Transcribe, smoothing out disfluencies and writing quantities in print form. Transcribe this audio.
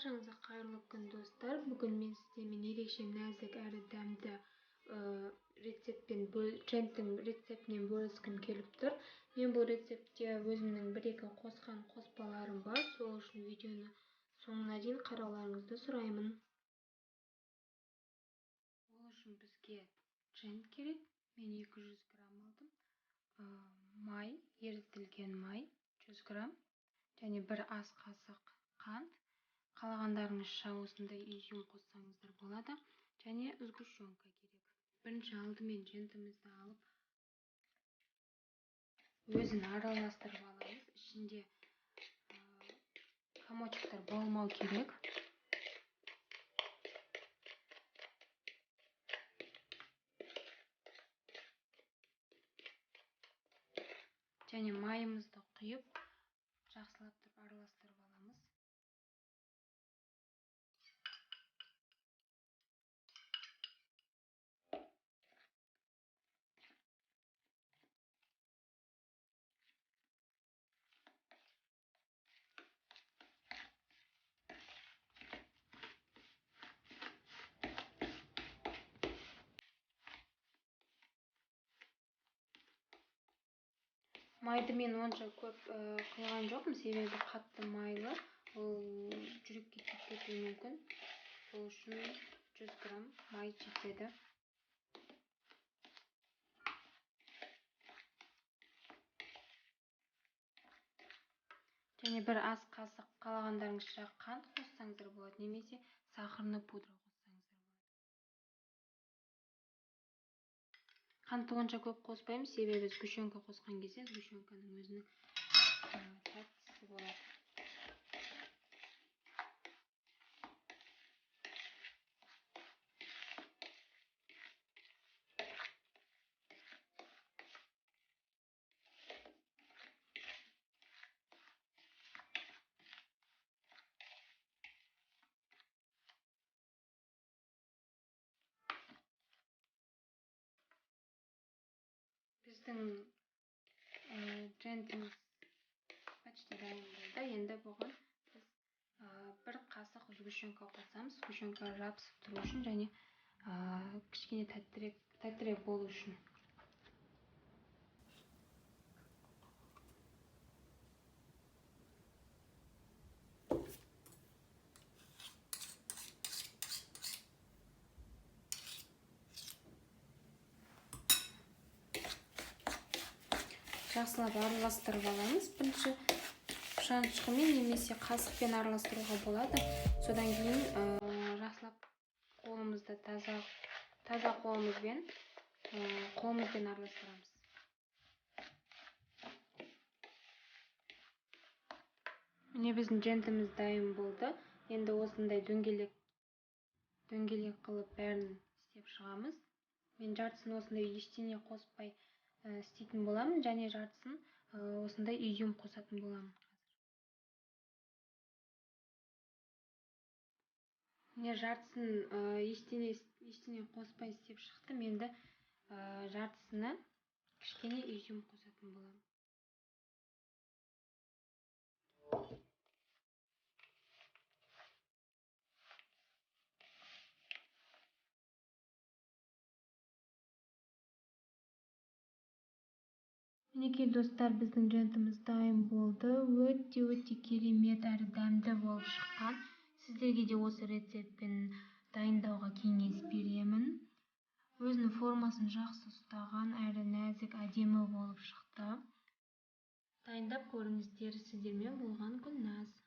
Баршаңызға қайырлы күн достар. Бүгін мен сіздермен ерекше нәзік әрі дәмді трендтің рецептінен бөліскім келіп тұр. Мен бұл рецептте өзімнің бір-екі қосқан қоспаларым бар. Сол үшін видеоны соңына дейін қарауларыңызды сұраймын. Ол үшін бізге тренд керек. Мен 200 грамм алдым. Май, ерітілген май 100 грамм және бір ас қасық қант. Қалағандарыңызша осындай изюм қоссаңыздар болады. Және сгущенка керек. Бірінші алдымен жентімізді алып, өзін араластырып аламыз. Ішінде комочектар болмау керек. Және майымызды құйып, жақсылап тұрып араластырып аламыз. Майды мен онша көп құйған жоқпын, себебі қатты майлы, ол жүрекке тиіп кетуі мүмкін. Сол үшін 100 грамм май жетеді. Және бір ас қасық қалағандарыңызша қант қоссаңыздар болады, немесе сахарный пудра қоссаңыздар болады. Қантты онша көп қоспаймыз, себебі сгущенка қосқан кезде сгущенканың өзінің тәттісі болады. Біздің трендіміз почти дайын болды. Енді бұған біз бір қасық сгущенка қосамыз. Сгущенка жабысып тұру үшін және кішкене тәттірек болу үшін. Жақсылап араластырып аламыз. Бірінші шанышқымен немесе қасықпен араластыруға болады. Содан кейін жақсылап қолымызды таза қолымызбен араластырамыз. Міне біздің жентіміз дайын болды. Енді осындай дөңгелек қылып бәрін істеп шығамыз. Мен жартысын осындай ештеңе қоспай істейтін боламын, және жартысын осындай изюм қосатын боламын. Міне жартысын ештеңе қоспай істеп шықтым. Енді жартысына кішкене изюм қосатын боламын. Мінекей достар, біздің жентіміз дайын болды. Өте керемет әрі дәмді болып шыққан. Сіздерге де осы рецептпен дайындауға кеңес беремін. Өзінің формасын жақсы ұстаған, әрі нәзік, әдемі болып шықты. Дайындап көріңіздер, сіздермен болған күн наз.